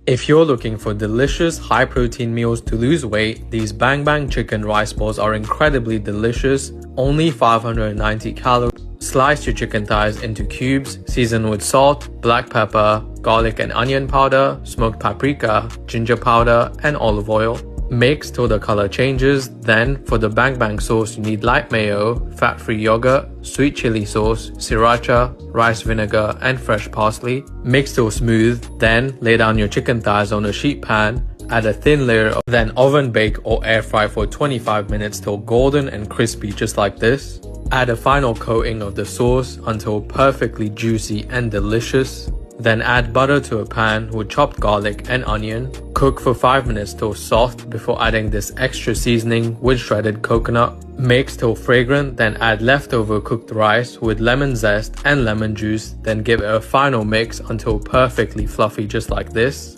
If you're looking for delicious high-protein meals to lose weight, these Bang Bang chicken rice balls are incredibly delicious, only 590 calories. Slice your chicken thighs into cubes, season with salt, black pepper, garlic and onion powder, smoked paprika, ginger powder, and olive oil. Mix till the color changes. Then, for the Bang Bang sauce, you need light mayo, fat-free yogurt, sweet chili sauce, sriracha, rice vinegar, and fresh parsley. Mix till smooth. Then, lay down your chicken thighs on a sheet pan. Add a thin layer of, then oven bake or air fry for 25 minutes till golden and crispy, just like this. Add a final coating of the sauce until perfectly juicy and delicious. Then add butter to a pan with chopped garlic and onion. Cook for 5 minutes till soft before adding this extra seasoning with shredded coconut. Mix till fragrant, then add leftover cooked rice with lemon zest and lemon juice. Then give it a final mix until perfectly fluffy, just like this.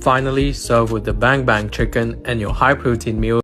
Finally, serve with the Bang Bang chicken and your high-protein meal.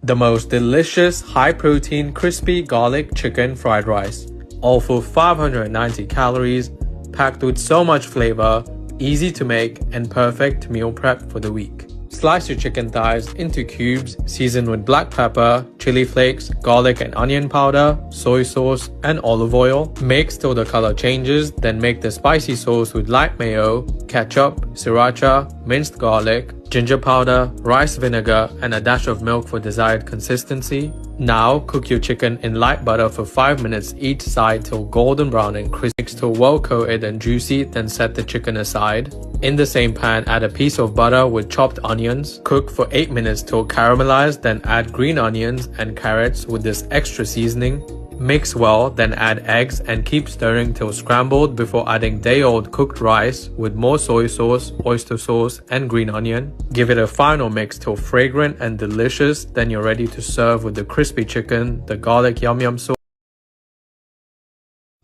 The most delicious high-protein crispy garlic chicken fried rice. All for 590 calories, packed with so much flavor, easy to make, and perfect meal prep for the week. Slice your chicken thighs into cubes, season with black pepper, chili flakes, garlic and onion powder, soy sauce, and olive oil. Mix till the color changes, then make the spicy sauce with light mayo, ketchup, sriracha, minced garlic, ginger powder, rice vinegar, and a dash of milk for desired consistency. Now, cook your chicken in light butter for 5 minutes each side till golden brown and crispy. Mix till well coated and juicy, then set the chicken aside. In the same pan, add a piece of butter with chopped onions. Cook for 8 minutes till caramelized, then add green onions and carrots with this extra seasoning. Mix well, then add eggs and keep stirring till scrambled before adding day-old cooked rice with more soy sauce, oyster sauce, and green onion. Give it a final mix till fragrant and delicious, then you're ready to serve with the crispy chicken, the garlic yum yum sauce.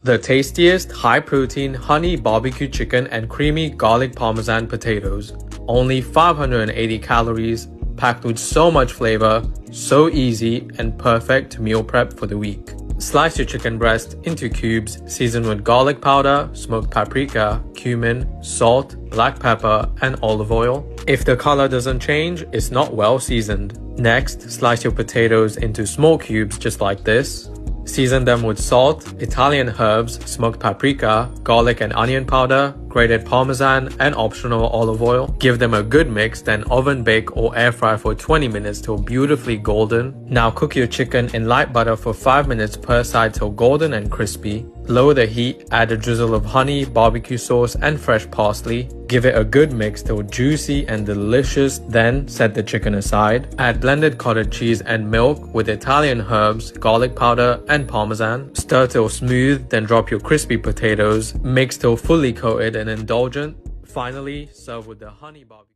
The tastiest high-protein honey barbecue chicken and creamy garlic parmesan potatoes. Only 580 calories, packed with so much flavor, so easy, and perfect meal prep for the week. Slice your chicken breast into cubes, season with garlic powder, smoked paprika, cumin, salt, black pepper, and olive oil. If the color doesn't change, it's not well seasoned. Next, slice your potatoes into small cubes just like this. Season them with salt, Italian herbs, smoked paprika, garlic and onion powder, grated parmesan, and optional olive oil. Give them a good mix, then oven bake or air fry for 20 minutes till beautifully golden. Now cook your chicken in light butter for 5 minutes per side till golden and crispy. Lower the heat, add a drizzle of honey, barbecue sauce, and fresh parsley. Give it a good mix till juicy and delicious, then set the chicken aside. Add blended cottage cheese and milk with Italian herbs, garlic powder, and parmesan. Stir till smooth, then drop your crispy potatoes. Mix till fully coated and indulgent. Finally, serve with the honey barbecue.